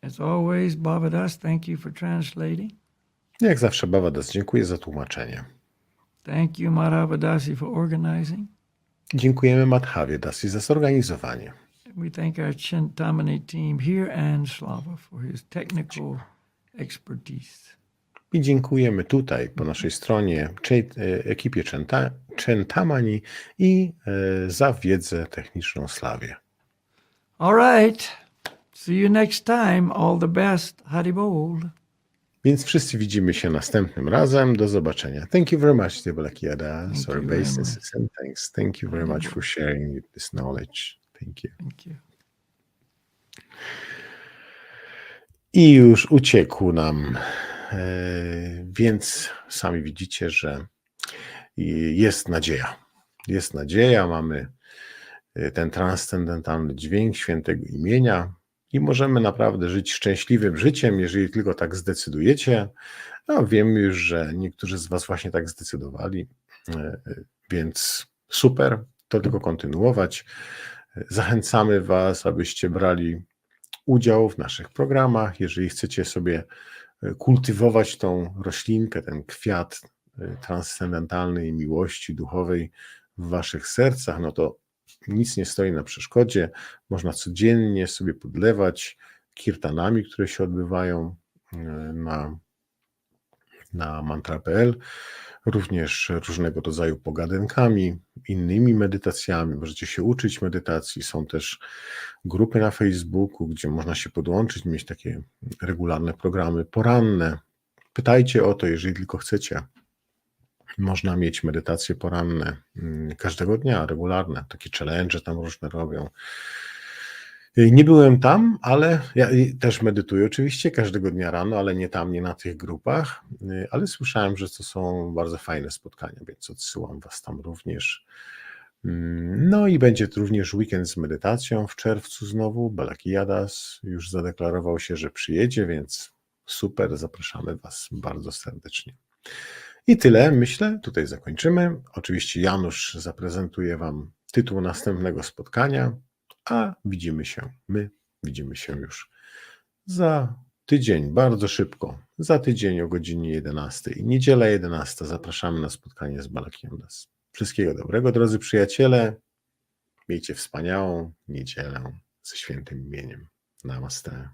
As always, Bhavadas, thank you for translating. Jak zawsze Bhavadas, dziękuję za tłumaczenie. Thank you, Madhavadasi, for organizing. Dziękujemy Madhavie Dasi za zorganizowanie. We thank our Chintamani team here and Slava for his technical expertise. I dziękujemy tutaj po naszej stronie ekipie Chintamani i za wiedzę techniczną Slawie. All right. See you next time. All the best. Haribol. Więc wszyscy widzimy się następnym razem. Do zobaczenia. Thank you very much, Devalakiada. Thank Sorry, you very basis and thanks. Thank you very much for sharing this knowledge. Thank you. Thank you. I już uciekł nam. Więc sami widzicie, że jest nadzieja. Jest nadzieja, mamy ten transcendentalny dźwięk Świętego Imienia i możemy naprawdę żyć szczęśliwym życiem, jeżeli tylko tak zdecydujecie. No, wiem już, że niektórzy z Was właśnie tak zdecydowali, więc super, to tylko kontynuować. Zachęcamy Was, abyście brali udział w naszych programach. Jeżeli chcecie sobie kultywować tą roślinkę, ten kwiat transcendentalnej miłości duchowej w Waszych sercach, no to nic nie stoi na przeszkodzie. Można codziennie sobie podlewać kirtanami, które się odbywają na mantra.pl, również różnego rodzaju pogadynkami, innymi medytacjami. Możecie się uczyć medytacji. Są też grupy na Facebooku, gdzie można się podłączyć, mieć takie regularne programy poranne. Pytajcie o to, jeżeli tylko chcecie. Można mieć medytacje poranne każdego dnia, regularne. Takie challenge tam różne robią. Nie byłem tam, ale ja też medytuję oczywiście każdego dnia rano, ale nie tam, nie na tych grupach, ale słyszałem, że to są bardzo fajne spotkania, więc odsyłam Was tam również. No i będzie również weekend z medytacją w czerwcu znowu. Balakiadas już zadeklarował się, że przyjedzie, więc super, zapraszamy Was bardzo serdecznie. I tyle, myślę, tutaj zakończymy. Oczywiście Janusz zaprezentuje Wam tytuł następnego spotkania, a my widzimy się już za tydzień, bardzo szybko, za tydzień o godzinie 11. Niedziela 11. Zapraszamy na spotkanie z Balakiadas. Wszystkiego dobrego, drodzy przyjaciele. Miejcie wspaniałą niedzielę ze świętym imieniem. Namaste.